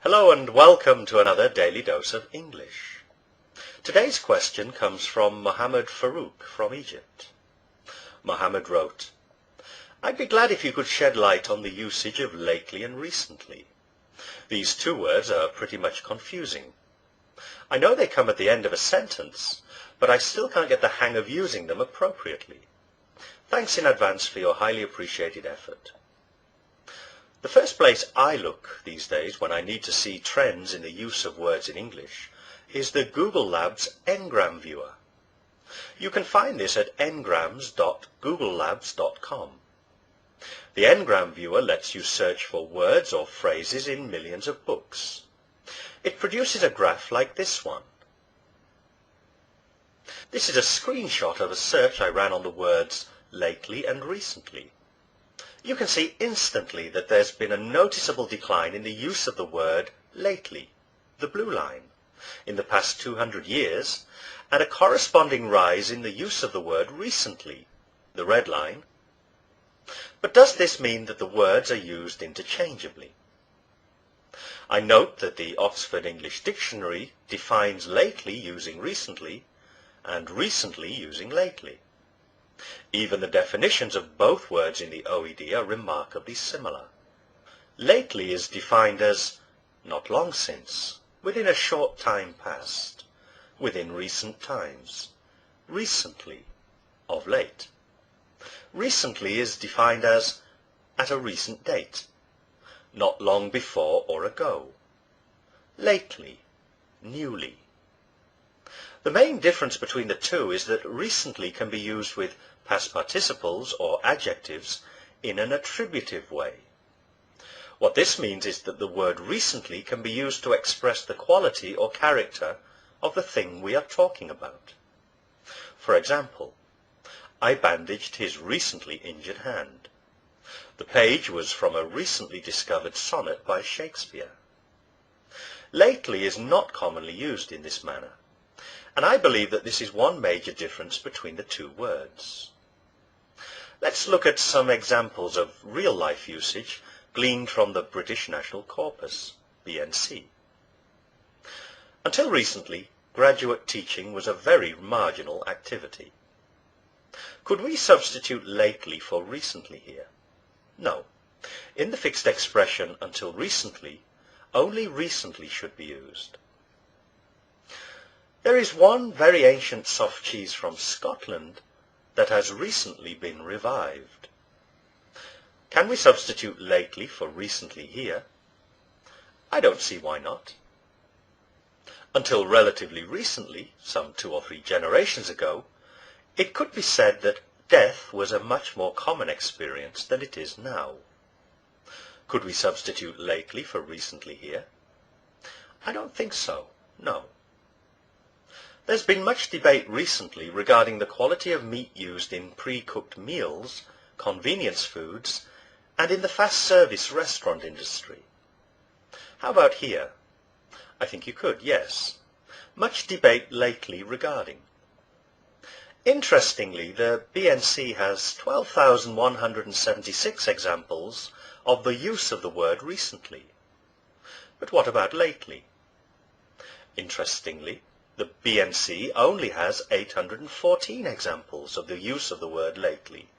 Hello and welcome to another Daily Dose of English. Today's question comes from Mohammed Farouk from Egypt. Mohammed wrote, "I'd be glad if you could shed light on the usage of lately and recently. These two words are pretty much confusing. I know they come at the end of a sentence, but I still can't get the hang of using them appropriately. Thanks in advance for your highly appreciated effort." The first place I look these days when I need to see trends in the use of words in English is the Google Labs Ngram Viewer. You can find this at ngrams.googlelabs.com. The Ngram Viewer lets you search for words or phrases in millions of books. It produces a graph like this one. This is a screenshot of a search I ran on the words lately and recently. You can see instantly that there's been a noticeable decline in the use of the word lately, the blue line, in the past 200 years, and a corresponding rise in the use of the word recently, the red line. But does this mean that the words are used interchangeably? I note that the Oxford English Dictionary defines lately using recently and recently using lately. Even the definitions of both words in the OED are remarkably similar. Lately is defined as not long since, within a short time past, within recent times, recently, of late. Recently is defined as at a recent date, not long before or ago, lately, newly. The main difference between the two is that recently can be used with past participles or adjectives in an attributive way. What this means is that the word recently can be used to express the quality or character of the thing we are talking about. For example, I bandaged his recently injured hand. The page was from a recently discovered sonnet by Shakespeare. Lately is not commonly used in this manner, and I believe that this is one major difference between the two words. Let's look at some examples of real-life usage gleaned from the British National Corpus, BNC. Until recently, graduate teaching was a very marginal activity. Could we substitute lately for recently here? No. In the fixed expression until recently, only recently should be used. There is one very ancient soft cheese from Scotland that has recently been revived. Can we substitute lately for recently here? I don't see why not. Until relatively recently, some 2 or 3 generations ago, it could be said that death was a much more common experience than it is now. Could we substitute lately for recently here? I don't think so, no. There's been much debate recently regarding the quality of meat used in pre-cooked meals, convenience foods, and in the fast service restaurant industry. How about here? I think you could, yes. Much debate lately regarding. Interestingly, the BNC has 12,176 examples of the use of the word recently. But what about lately? Interestingly, the BNC only has 814 examples of the use of the word lately.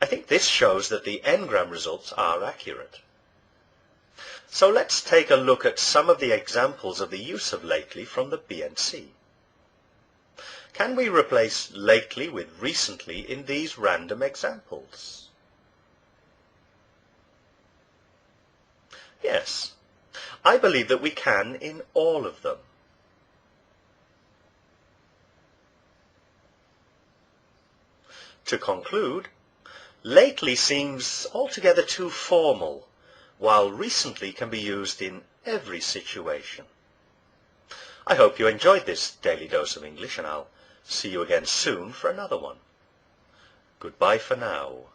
I think this shows that the Ngram results are accurate. So let's take a look at some of the examples of the use of lately from the BNC. Can we replace lately with recently in these random examples? Yes, I believe that we can in all of them. To conclude, lately seems altogether too formal, while recently can be used in every situation. I hope you enjoyed this Daily Dose of English, and I'll see you again soon for another one. Goodbye for now.